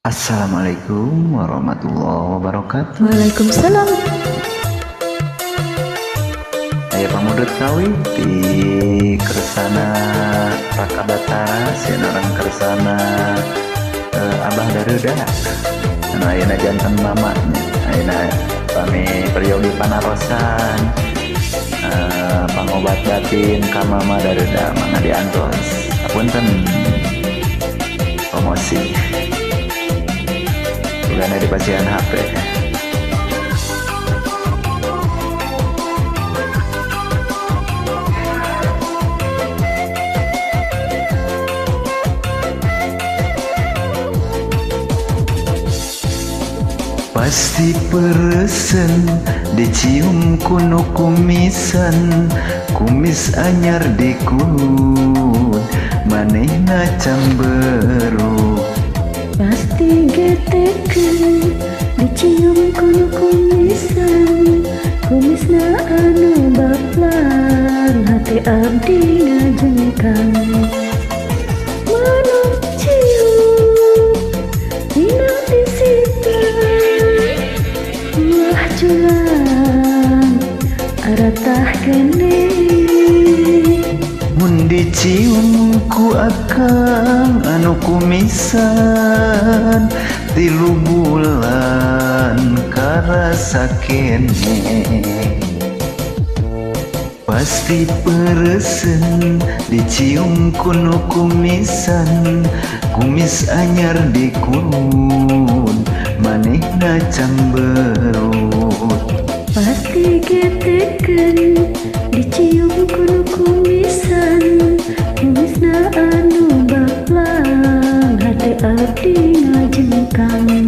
Assalamualaikum warahmatullahi wabarakatuh. Waalaikumsalam. Aya pamudut kawi di Kersana Raka Batara, sieun orang Kersana Abah Daruda. Anu ayeuna janten mamanya, ayeuna pami peryogi panarosan, pangobat batin ka Mama Daruda mangga diantos. Apunten promosi. Bukan di pasien HP. Pasti peresen dicium kuno kumisan, kumis anyar dikulut manehna camberu. Pasti getekeun dicium kuno kumisan, kumisna anu baplang, hati abdi ngajengkang. Manu cium dina disita, wah culang aratah gene. Mun dicium ku akang anu kumisan, 3 bulan karasa kene. Pasti peresen dicium kuno kumisan, kumis anyar dikulun manehna camberut. Pasti getekeun dicium kuno kumisan, kumisna anu baplang, hati abdi ngajengkang.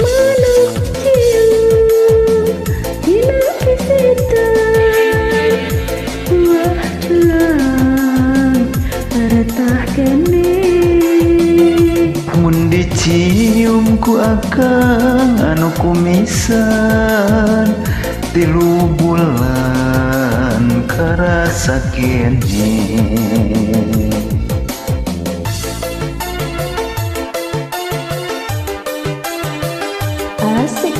Manu cium dina pisitan, wah culang aratah kene. Mun dicium ku akang anu kumisan, 3 bulan karasa kene. Asik.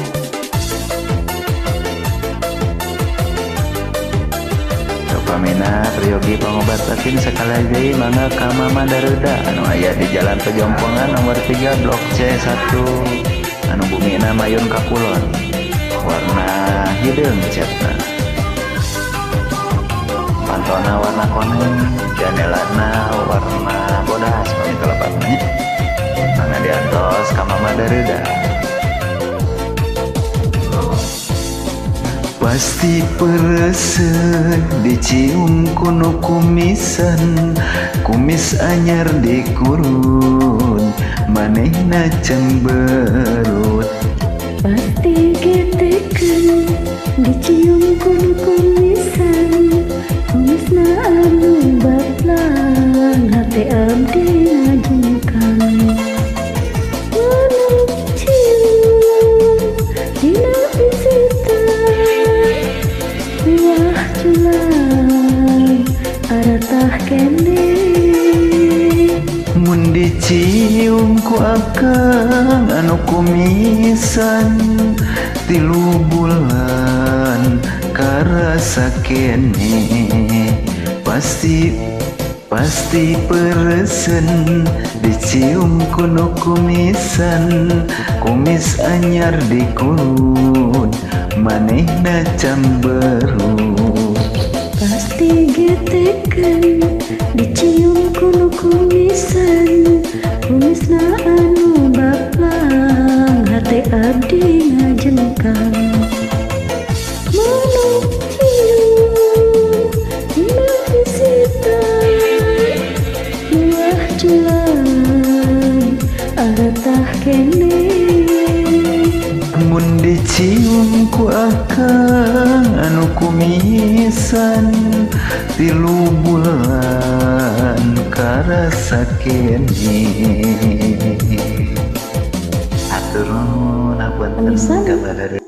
Pamina peryogi pangobat batin sekali deui mangga ka Mama Daruda anu aya di Jalan Pejompongan nomor 3 Blok C1 anu bumina mayun ka kulon, warna hideung catna, pantona warna koneng, janelana warna bodas pami telepatnya mangga diantos ka Mama Daruda. Pasti peresen dicium kuno kumisan, kumis anyar dikurun manehna cemberut. Pasti getekeun dicium kuno kumisan, kumisna anu baplang, hati abdi ngajengkang. Manu cium dina pisitan, wah culang aratah kene. Mun dicium ku akang anu kumisan, 3 bulan karasa kene. Pasti peresen dicium kuno kumisan, kumis anyar dikulun manehna camberut. Pasti getekeun dicium kuno kumisan, kumisna anu baplang, hati abdi ngajengkang. Manu cium dina pisitan, wah culang aratah kene. Mun dicium ku akang anu kumisan, 3 bulan karasa kene. Atur nuhun, apunten Amisan. kabar